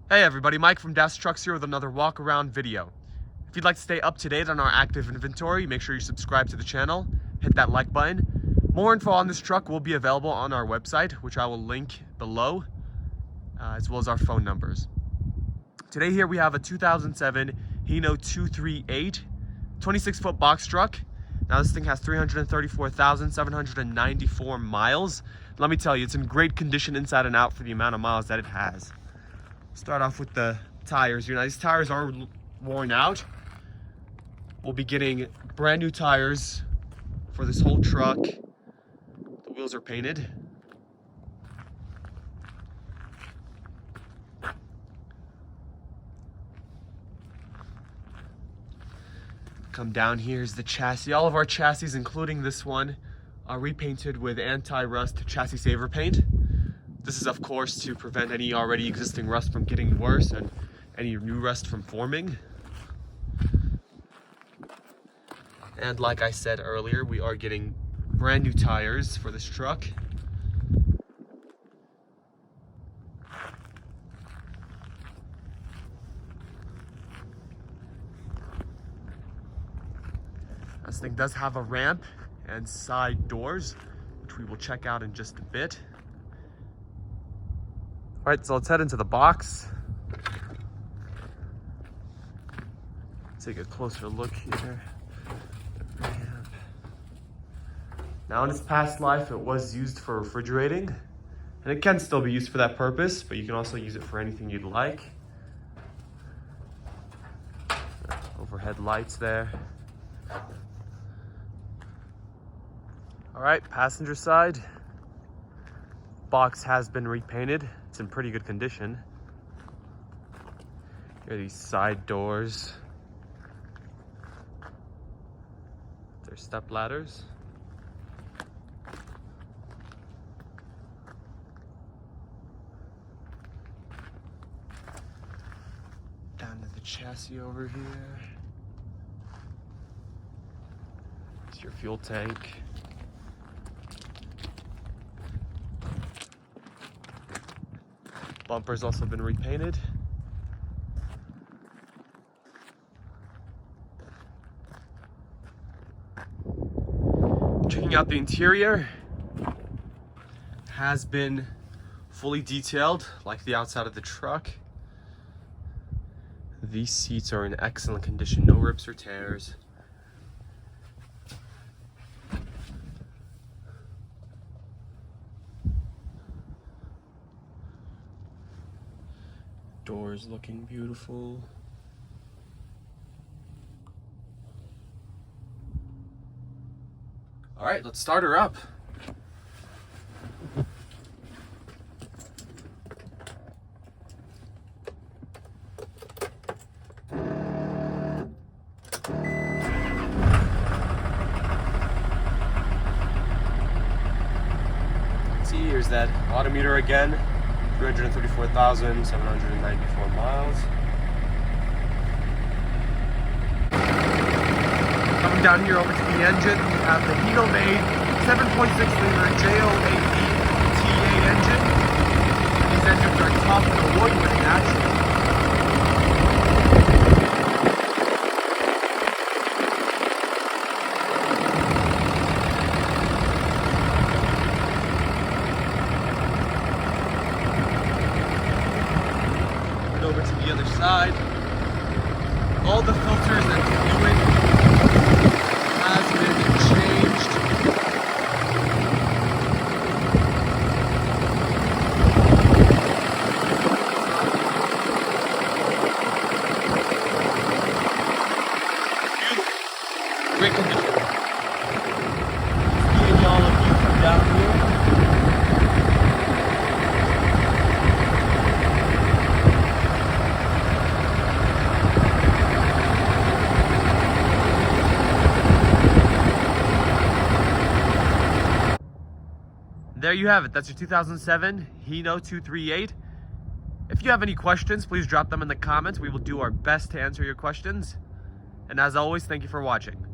Hey everybody, Mike from Das Trucks here with another walk around video. If you'd like to stay up to date on our active inventory, make sure you subscribe to the channel, hit that like button. More info on this truck will be available on our website, which I will link below, as well as our phone numbers. Today here we have a 2007 Hino 238 26-foot box truck. Now this thing has 334,794 miles. Let me tell you, it's in great condition inside and out for the amount of miles that it has. Start off with the tires. Now these tires are worn out. We'll be getting brand new tires for this whole truck. The wheels are painted. Come down, here's the chassis. All of our chassis, including this one, are repainted with anti-rust chassis saver paint. This is, of course, to prevent any already existing rust from getting worse and any new rust from forming. And like I said earlier, we are getting brand new tires for this truck. This thing does have a ramp and side doors, which we will check out in just a bit. All right, so let's head into the box. Take a closer look here. Now in its past life, it was used for refrigerating, and it can still be used for that purpose, but you can also use it for anything you'd like. Overhead lights there. All right, passenger side. Box has been repainted. It's in pretty good condition. Here are these side doors. They're step ladders. Down to the chassis over here. It's your fuel tank. Bumper's also been repainted. Checking out the interior. Has been fully detailed, like the outside of the truck. These seats are in excellent condition, no rips or tears. Doors looking beautiful. All right, let's start her up. See, here's that odometer again. 334,794 miles. Coming down here over to the engine, we have the Hino made 7.6-liter JO8E T8 engine. These engines are tough and award-winning action. Over to the other side. All the filters and fluid has been changed. Beautiful. Great condition. Seeing all of you from down here. There you have it. That's your 2007 Hino 238. If you have any questions, please drop them in the comments. We will do our best to answer your questions. And as always, thank you for watching.